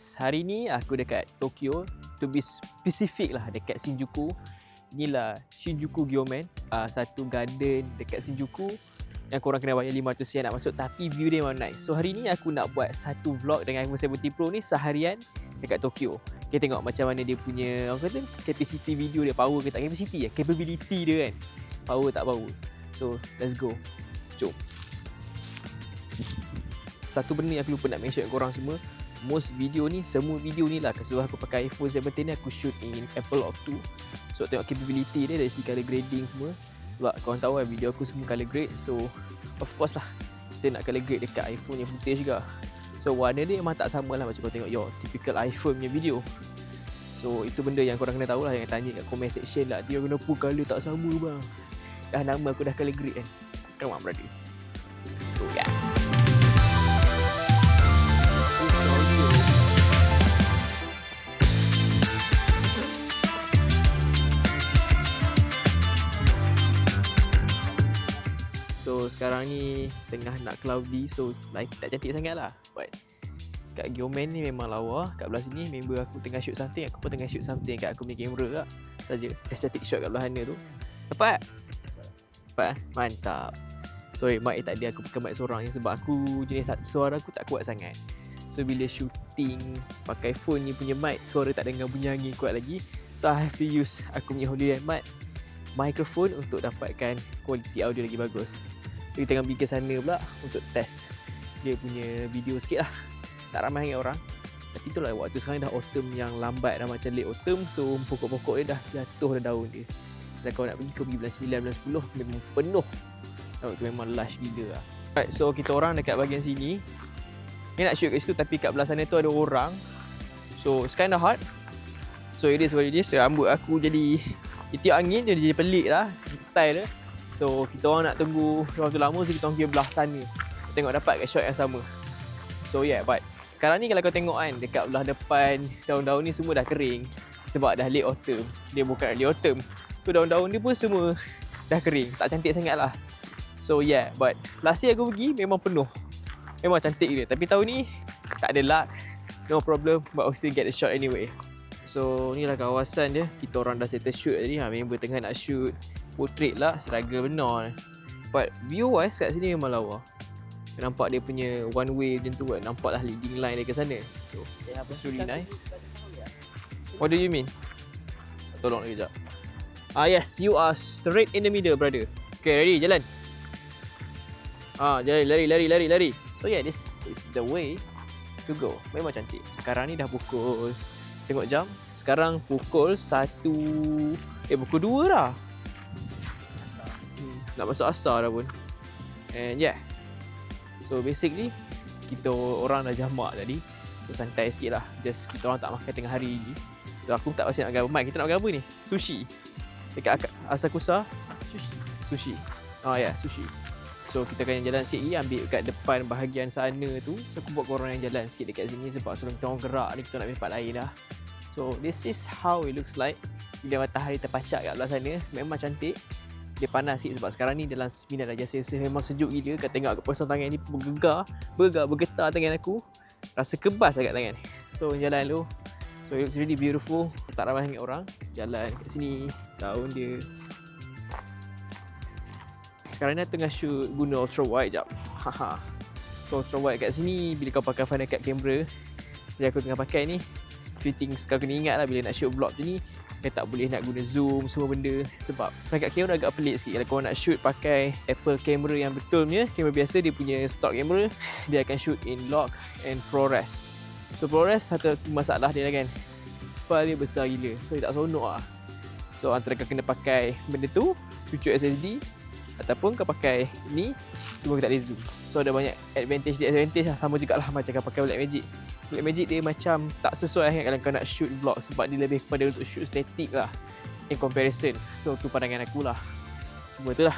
Yes, hari ni aku dekat Tokyo. To be specific lah, dekat Shinjuku. Inilah Shinjuku Gyomen, satu garden dekat Shinjuku yang korang kena bayar 500 yen nak masuk, tapi view dia memang nice. So hari ni aku nak buat satu vlog dengan iPhone 17 Pro ni seharian dekat Tokyo. Kita tengok macam mana dia punya, apa kata, capacity video dia, power ke tak capacity, capability dia kan. Power tak power. So let's go. Jom. Satu benda yang aku lupa nak mention kat korang semua, semua video ni lah, keseluruhan aku pakai iPhone 17 ni aku shoot in Apple Log 2. So tengok capability dia dari segi color grading semua. Sebab korang tahu kan video aku semua color grade. So of course lah kita nak color grade dekat iPhone yang footage juga. So warna dia memang tak sama lah macam kau tengok your typical iPhone punya video. So itu benda yang korang kena tahu lah, yang tanya kat comment section lah, dia kenapa color tak sama bang. Dah nama aku dah color grade kan. Come on brother. So yeah. So sekarang ni tengah nak cloudy, so light tak cantik sangat lah. But kat Gyomen ni memang lawa. Kat belah sini member aku tengah shoot something, aku pun tengah shoot something kat aku punya kamera lah saja. Aesthetic shot kat belah sana tu. Dapat? Dapat? Mantap. Sorry mic tak ada, aku pakai mic seorang je sebab aku jenis suara aku tak kuat sangat. So bila shooting pakai phone ni punya mic, suara tak dengar bunyi angin kuat lagi. So I have to use aku punya Hololand mic microphone untuk dapatkan kualiti audio lagi bagus. Jadi tengah pergi ke sana pula untuk test dia punya video sikit lah. Tak ramai sangat orang. Tapi itulah waktu sekarang dah autumn yang lambat dah, macam late autumn. So pokok-pokok dia dah jatuh dah daun dia. Dan kalau nak pergi ke bulan 9, bulan 10 memang penuh. Laut tu memang lush gila lah. Alright, so kita orang dekat bahagian sini. Ni nak shoot kat situ tapi kat belah sana tu ada orang. So it's kinda hot. So it is what it is. Rambut aku jadi tiup angin je, dia jadi pelik lah style dia. So kita orang nak tunggu waktu lama, so kita orang pergi belah sana tengok dapat kat shot yang sama. So yeah, but sekarang ni kalau kau tengok kan, dekat belah depan daun-daun ni semua dah kering sebab dah late autumn. Dia bukan late autumn, so daun-daun dia pun semua dah kering, tak cantik sangat lah. So yeah, but last year aku pergi memang penuh, memang cantik dia. Tapi tahun ni tak ada luck, no problem, but we still get the shot anyway. So ni lah kawasan dia. Kita orang dah settle shoot tadi. Member tengah nak shoot portrait lah, struggle benar. But view wise kat sini memang lawa. Nampak dia punya one way macam tu kan. Nampak lah leading line dia ke sana. So it's really nice. What do you mean? Tolong lagi sekejap. Yes, you are straight in the middle brother. Okay, ready, jalan. Jalan, lari. So yeah, this is the way to go. Memang cantik. Sekarang ni dah pukul, tengok jam, sekarang pukul 1, pukul 2 dah. Nak masuk asar dah pun. And yeah, so basically kita orang dah jamak tadi. So santai sikit lah, just kita orang tak makan tengah hari ni. So aku tak pasti nak makan mic. Kita nak makan apa ni? Sushi dekat Asakusa. Sushi. Yeah, sushi. So kita akan jalan sikit lagi, ambil kat depan bahagian sana tu. So aku buat korang yang jalan sikit dekat sini sebab sebelum kita orang gerak ni kita nak pergi tempat lain dah. So this is how it looks like bila matahari terpacak kat belah sana. Memang cantik. Dia panas sikit sebab sekarang ni dalam 9 darjah Celsius. Memang sejuk gila. Kau tengok kat pasang tangan ni bergetar tangan aku. Rasa kebas agak tangan. So jalan dulu. So it looks really beautiful. Tak ramai sangat orang jalan kat sini. Daun dia. Sekarang ni tengah shoot guna ultra wide jap. So ultra wide kat sini bila kau pakai Final Cut camera, jadi aku tengah pakai ni, few things kau kena ingat lah bila nak shoot vlog macam ni. Kau tak boleh nak guna zoom semua benda sebab Final Cut camera agak pelik sikit. Kalau kau nak shoot pakai Apple camera yang betul punya, kamera biasa dia punya stock camera, dia akan shoot in log and ProRes. So ProRes satu masalah dia lah kan, file dia besar gila, so dia tak seronok lah. So antara kau kena pakai benda tu, cucuk SSD, ataupun kau pakai ni, cuma kau tak boleh zoom. So ada banyak advantage, disadvantage lah. Sama jugalah macam kau pakai Blackmagic. Blackmagic dia macam tak sesuai kan kalau kau nak shoot vlog sebab dia lebih kepada untuk shoot static lah in comparison. So tu pandangan aku lah. Cuma tu lah,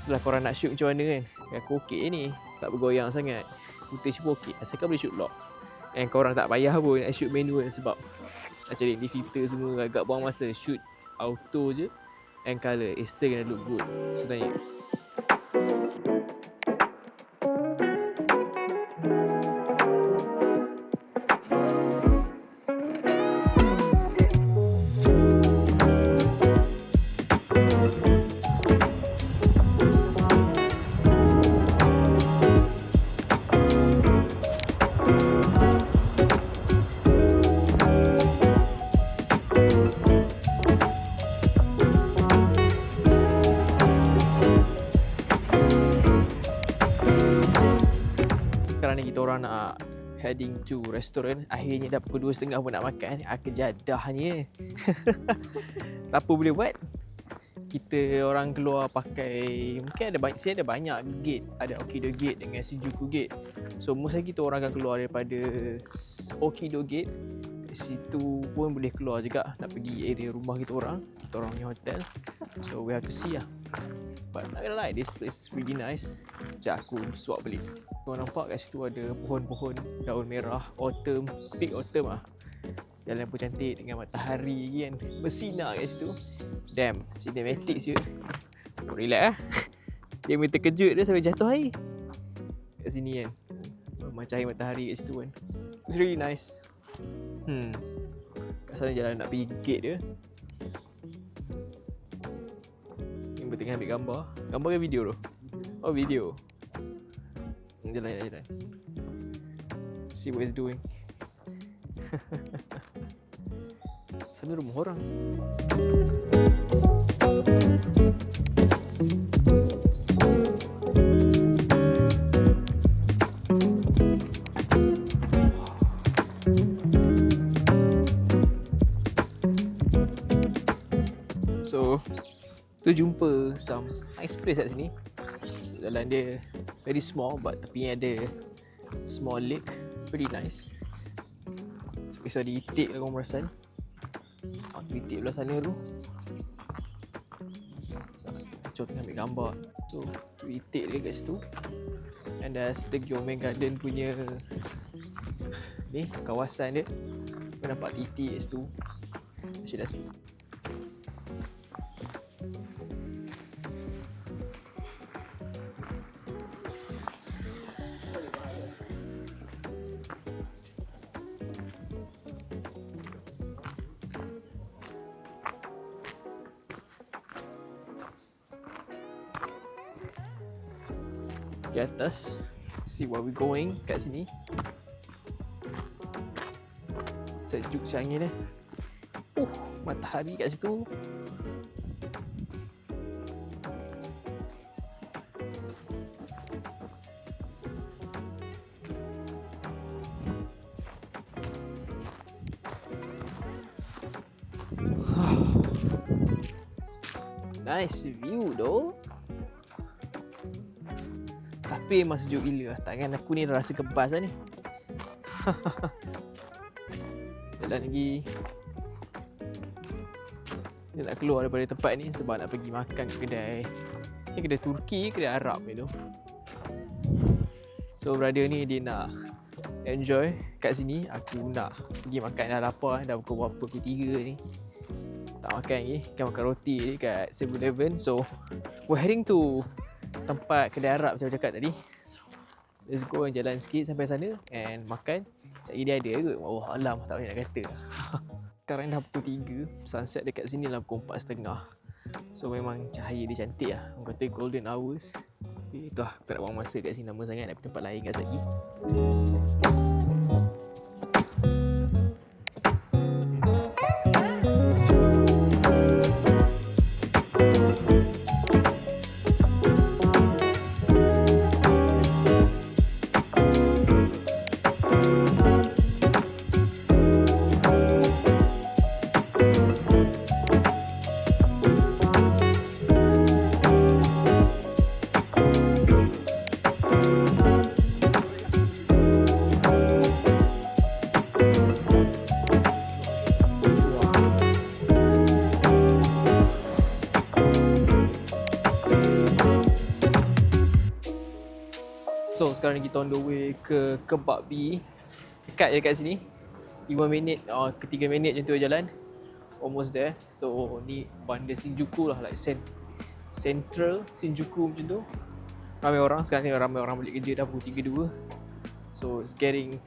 itulah korang nak shoot macam mana kan. Aku okey ni, tak bergoyang sangat, footage pun okey, asalkan boleh shoot vlog. And korang tak payah pun nak shoot manual sebab macam ni filter semua agak buang masa. Shoot auto je and colour, still gonna look good. So tanya. sekarang ni kita orang nak heading to restaurant. Akhirnya dah pukul 2.30 pun nak makan. Kejadahnya. Tak apa boleh buat. Kita orang keluar pakai, mungkin ada banyak, sini ada banyak gate. Ada Okido Gate dengan Shinjuku Gate. So mostly kita orang akan keluar daripada Okido Gate. Kat situ pun boleh keluar juga nak pergi area rumah kita orang punya hotel. So we have to see lah. But not gonna lie, this place really nice. Sekejap aku suap balik. Kau nampak kat situ ada pohon-pohon daun merah, autumn, peak autumn lah. Jalan pun cantik dengan matahari lagi kan, bersinar kat situ. Damn, cinematic siut. Relax lah. Dia main terkejut dia sampai jatuh air kat sini kan. Macam cahaya matahari kat situ kan. It's really nice. Kat sana jalan nak pergi gate dia. Yang tengah ambil gambar. Gambar ke video tu? Oh, video. Jalan. See what he's doing. Sana rumah orang. So, tu jumpa some nice place kat sini. So, jalan dia very small but tepinya ada small lake, pretty nice. So, kisah ada itik lah korang perasan. Itik belah sana tu. Macam tengah ambil gambar. So, tu itik dia kat situ. And there's the Gyomen Garden punya ni, kawasan dia. Kau nampak itik kat situ. Actually that's ke atas. See where we going kat sini. Sejuk si angin ni. Matahari kat situ. Nice view doh. Tapi memang sejuk gila lah. Tangan aku ni rasa kebas lah ni. Jalan lagi. Dia nak keluar daripada tempat ni sebab nak pergi makan ke kedai. Ni kedai Turki, kedai Arab ni tu. So brother ni dia nak enjoy kat sini. Aku nak pergi makan, dah lapar. Dah pukul berapa, pukul 3 ni. Tak makan lagi. Kan makan roti ni kat 7-Eleven. So we're heading to tempat kedai Arab macam cakap tadi. So, let's go jalan sikit sampai sana and makan. Sekejap dia ada ke? Oh alam, tak boleh nak kata. Sekarang dah pukul 3. Sunset dekat sini lah pukul 4.30. So memang cahaya dia cantik lah. Orang kata golden hours. Tapi tu lah, aku tak nak buang masa kat sini lama sangat. Nak pergi tempat lain kat lagi. So sekarang kita on the way ke Kebab B. Dekat je kat sini 5 minit ke 3 minit macam tu jalan. Almost there. So ni bandar Shinjuku lah, like Central Shinjuku macam tu. Ramai orang sekarang ni, ramai orang balik kerja dah pukul 3.2. So it's getting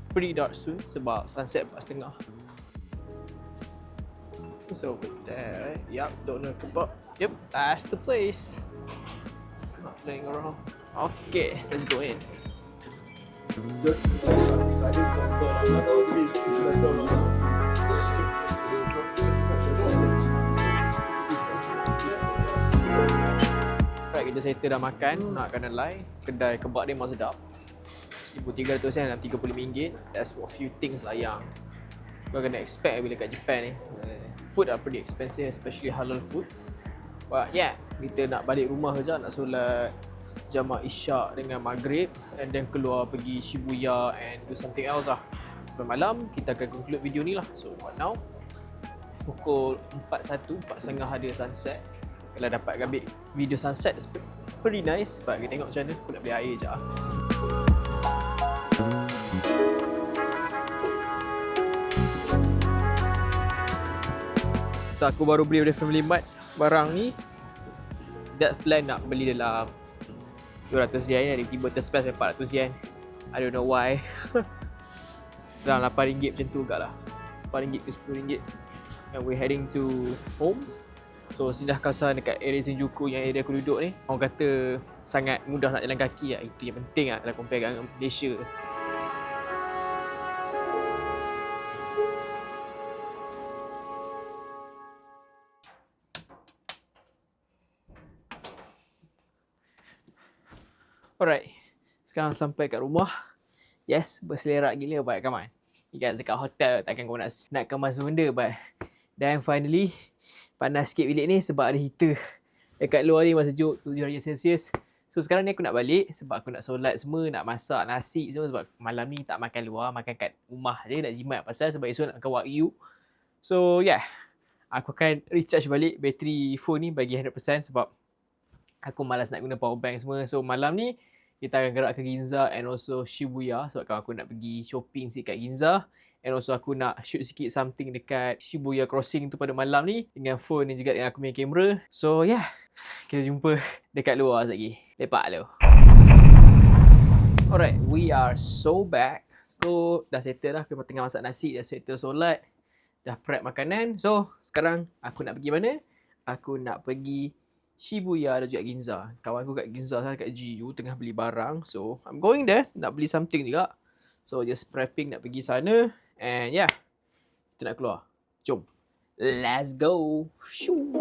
pretty dark soon sebab sunset 4.30. So over there, right? Yup, Doner Kebab. Yep, that's the place. Not playing around. Okay, let's go in. Right, kita settle dah makan. Nak kena lie, kedai kebab dia memang sedap. RM1,300 dalam RM35. That's a few things lah yang kau kena expect bila kat Japan ni. Food are pretty expensive, especially halal food. But yeah, kita nak balik rumah saja, nak solat Jamak Isyak dengan Maghrib, and then keluar pergi Shibuya and do something else lah. Sampai malam kita akan conclude video ni lah. So now pukul 4.30 ada sunset. Kalau dapat ambil video sunset, it's pretty nice. But kita tengok macam mana. Aku nak beli air je lah. So aku baru beli dari Family Mart barang ni. That plan nak beli dalam 200 yen, tiba-tiba terspes sampai 400 yen. I don't know why. Dalam RM8 macam tu juga lah. RM8 ke RM10. And we're heading to home. So singgah kawasan dekat area Shinjuku yang area aku duduk ni, orang kata sangat mudah nak jalan kaki lah. Itu yang penting lah kalau compare dengan Malaysia. Alright, sekarang sampai kat rumah. Yes, berselerak gila banyak kaman. Ikan dekat hotel takkan kau nak kemas benda. But then finally, panas sikit bilik ni sebab ada heater. Dekat luar ni masih sejuk 7 darjah Celsius. So sekarang ni aku nak balik sebab aku nak solat semua, nak masak nasi semua. Sebab malam ni tak makan luar, makan kat rumah je, nak jimat pasal sebab esok nak makan wagyu. So yeah, aku akan recharge balik bateri phone ni bagi 100% sebab aku malas nak guna power bank semua. So malam ni kita akan gerak ke Ginza and also Shibuya sebab aku nak pergi shopping sikit kat Ginza. And also aku nak shoot sikit something dekat Shibuya Crossing tu pada malam ni dengan phone ni juga, dengan aku punya kamera. So yeah, kita jumpa dekat luar sekejap lagi. Lepak lu. Alright, we are so back. So dah settle dah, kita tengah masak nasi, dah settle solat, dah prep makanan. So sekarang aku nak pergi mana? Aku nak pergi Shibuya dan juga Ginza. Kawan aku kat Ginza sana, kat GU tengah beli barang. So I'm going there, nak beli something juga. So just prepping nak pergi sana. And yeah, kita nak keluar. Jom, let's go. Shoo.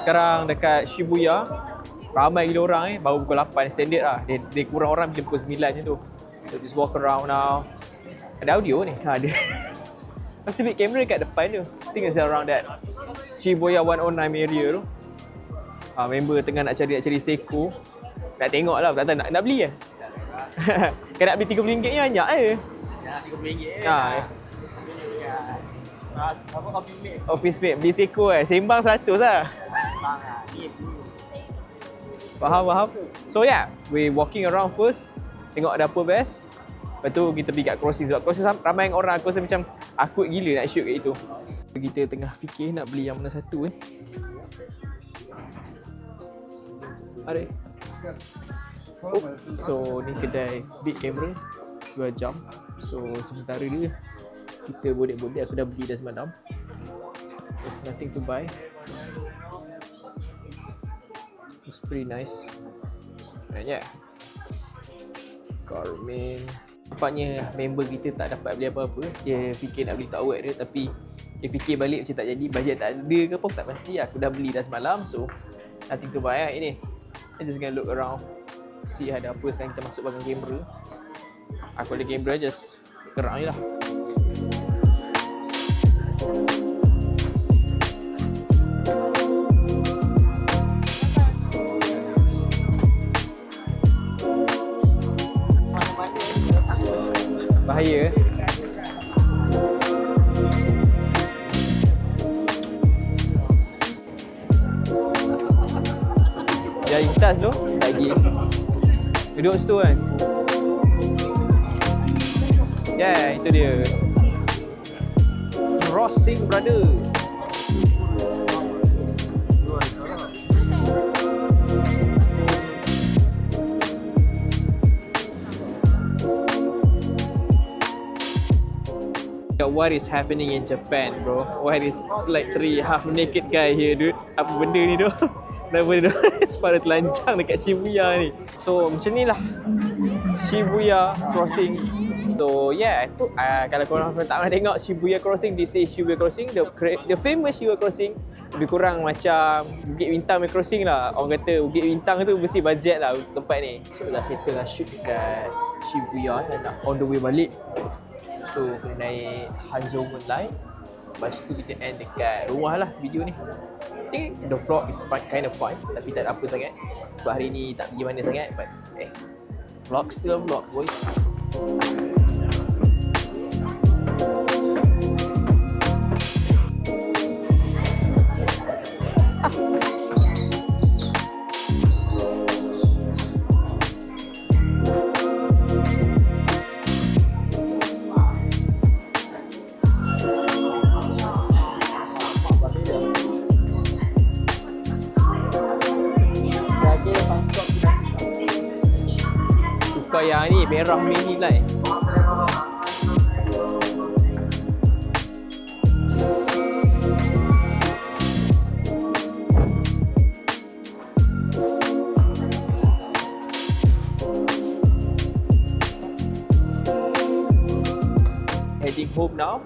Sekarang dekat Shibuya, ramai gila orang baru pukul 8 standard lah. Dia kurang orang bila pukul 9 je tu. So just walk around now. Ada audio ni? Ada. Masih ambil kamera kat depan tu. I think it's around that Shibuya 109 area tu. Member tengah nak cari Seiko. Nak tengok lah, tak tahu nak beli ke? Kan nak beli RM30 ni banyak je. Ya, RM30 apa Office mate beli Seiko sembang 100 lah. Faham. So yeah, we walking around first, tengok ada apa best. Lepas tu kita pergi kat crossing sebab crossing ramai orang. Aku rasa macam akut gila nak shoot kat itu. Kita tengah fikir nak beli yang mana satu Ada. So ni kedai big camera 2 jam. So sementara dia kita bodek-bodek, aku dah beli dah semalam. There's nothing to buy. It's pretty nice. And yeah, Garmin. Nampaknya member kita tak dapat beli apa-apa. Dia fikir nak beli towel dia, tapi dia fikir balik macam tak jadi, bajet tak ada ke apa, tak pasti. Aku dah beli dah semalam, so nothing to buy ini. I just gonna look around, see ada apa. Sekarang kita masuk bahagian kamera. Aku ada kamera, just gerak je lah. Bahaya. Jangan lintas tu lagi. Duduk situ kan. Yeah, itu dia. Crossing brother. What is happening in Japan, bro? What is like three half naked guy here, dude? Apa benda ni tu? Kenapa dia separa telanjang dekat Shibuya ni? So macam ni lah Shibuya Crossing. So yeah, tu kalau korang tak pernah tengok Shibuya Crossing, this is Shibuya Crossing, the famous Shibuya Crossing. Lebih kurang macam Bukit Bintang punya crossing lah. Orang kata Bukit Bintang tu mesti bajet lah untuk tempat ni. So dah settle lah shoot dekat Shibuya dan nak on the way balik. So kena naik Hanzo Moonlight. Lepas tu kita end dekat rumah lah video ni. I think the vlog is kind of fun, tapi tak ada apa sangat sebab hari ni tak pergi mana sangat. But vlog still a vlog, boys. Tukar yang ni merah mini light. Heading home now.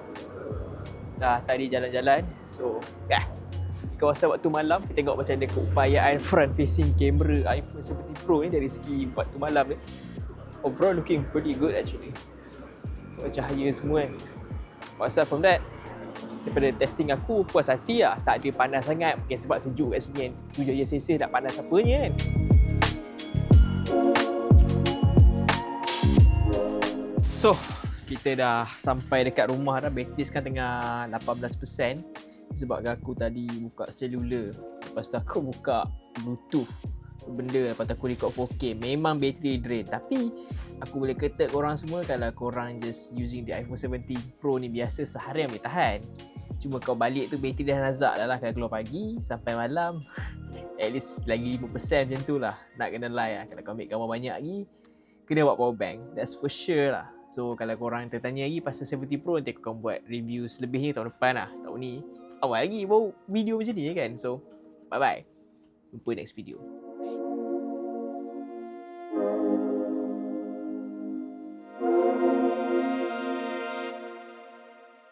Dah tadi jalan-jalan. So kawasan waktu malam, kita tengok macam mana keupayaan front facing camera iPhone 17 Pro ni dari segi waktu malam ni. Overall looking pretty good actually. So cahaya semua kan. Aside from that, daripada testing aku puas hati lah. Tak ada panas sangat. Mungkin sebab sejuk kat sini kan. 7 je Celsius tak panas apanya kan. So kita dah sampai dekat rumah dah. Bateri sekarang tengah 18%. Sebab aku tadi buka selular, lepas tu aku buka Bluetooth benda, lepas tu aku record 4K. Memang bateri drain, tapi aku boleh kata korang semua, kalau korang just using the iPhone 17 Pro ni biasa, seharian boleh tahan. Cuma kau balik tu bateri dah nazak dah lah. Kalau keluar pagi sampai malam at least lagi 5% macam tu lah. Nak kena lie lah. Kalau kau ambil gambar banyak lagi, kena buat power bank, that's for sure lah. So kalau korang tertanya lagi pasal 17 Pro, nanti aku akan buat review selebihnya tahun depan lah. Tahun ni awal lagi baru video macam ni kan. So bye bye, jumpa next video.